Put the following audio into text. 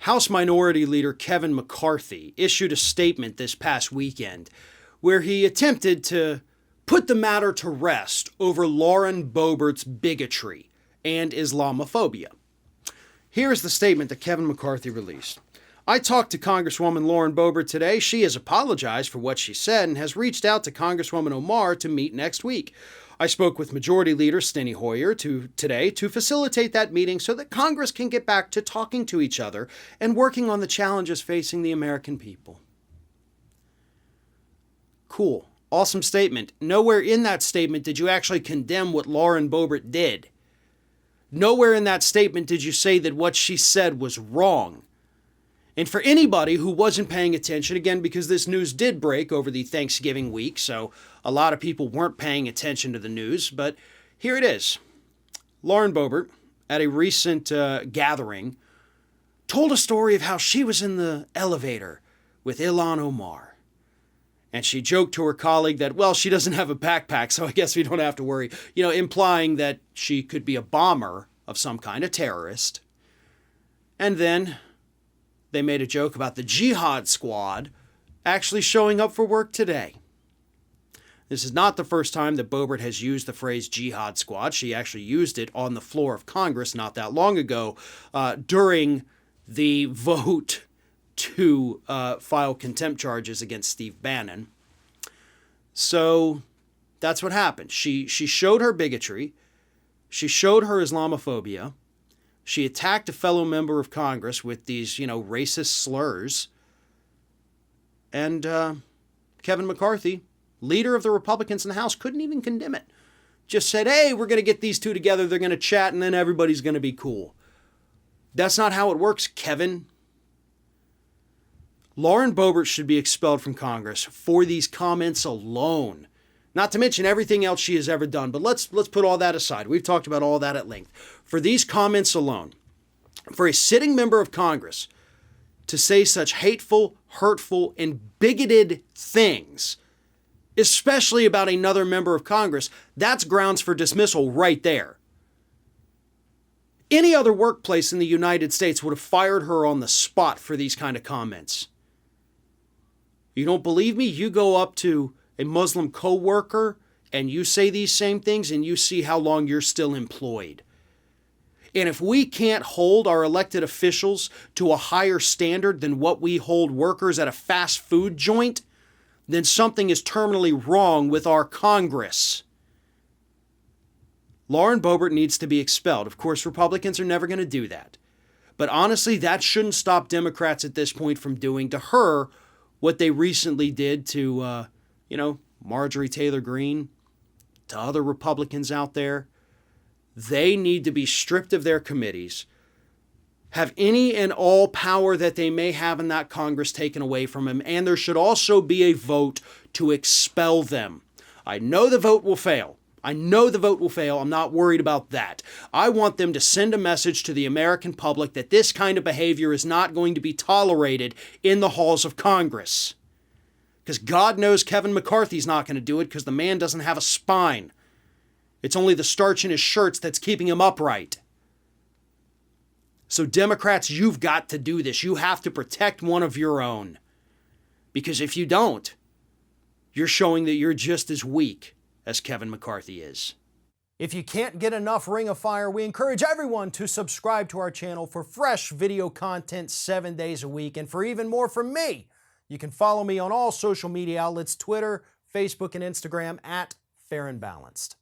House Minority Leader Kevin McCarthy issued a statement this past weekend where he attempted to put the matter to rest over Lauren Boebert's bigotry and Islamophobia. Here's the statement that Kevin McCarthy released. I talked to Congresswoman Lauren Boebert today. She has apologized for what she said and has reached out to Congresswoman Omar to meet next week. I spoke with Majority Leader Steny Hoyer today to facilitate that meeting so that Congress can get back to talking to each other and working on the challenges facing the American people. Cool. Awesome statement. Nowhere in that statement did you actually condemn what Lauren Boebert did. Nowhere in that statement did you say that what she said was wrong. And for anybody who wasn't paying attention, again, because this news did break over the Thanksgiving week, so a lot of people weren't paying attention to the news, but here it is. Lauren Boebert, at a recent gathering, told a story of how she was in the elevator with Ilhan Omar. And she joked to her colleague that, well, she doesn't have a backpack, so I guess we don't have to worry, implying that she could be a bomber of some kind, a terrorist. And then they made a joke about the Jihad Squad actually showing up for work today. This is not the first time that Boebert has used the phrase Jihad Squad. She actually used it on the floor of Congress not that long ago during the vote to file contempt charges against Steve Bannon. So that's what happened. She showed her bigotry. She showed her Islamophobia. She attacked a fellow member of Congress with these, racist slurs. And Kevin McCarthy, leader of the Republicans in the House, couldn't even condemn it. Just said, hey, we're going to get these two together. They're going to chat and then everybody's going to be cool. That's not how it works, Kevin. Lauren Boebert should be expelled from Congress for these comments alone. Not to mention everything else she has ever done. But let's put all that aside. We've talked about all that at length. For these comments alone, for a sitting member of Congress to say such hateful, hurtful, and bigoted things, especially about another member of Congress, that's grounds for dismissal right there. Any other workplace in the United States would have fired her on the spot for these kind of comments. You don't believe me? You go up to a Muslim co-worker and you say these same things and you see how long you're still employed. And if we can't hold our elected officials to a higher standard than what we hold workers at a fast food joint, then something is terminally wrong with our Congress. Lauren Boebert needs to be expelled. Of course, Republicans are never going to do that. But honestly, that shouldn't stop Democrats at this point from doing to her what they recently did to Marjorie Taylor Greene, to other Republicans out there. They need to be stripped of their committees, have any and all power that they may have in that Congress taken away from them, and there should also be a vote to expel them. I know the vote will fail. I'm not worried about that. I want them to send a message to the American public that this kind of behavior is not going to be tolerated in the halls of Congress. Because God knows Kevin McCarthy's not going to do it because the man doesn't have a spine. It's only the starch in his shirts that's keeping him upright. So Democrats, you've got to do this. You have to protect one of your own. Because if you don't, you're showing that you're just as weak as Kevin McCarthy is. If you can't get enough Ring of Fire, we encourage everyone to subscribe to our channel for fresh video content 7 days a week. And for even more from me, you can follow me on all social media outlets, Twitter, Facebook, and Instagram @FairandBalanced.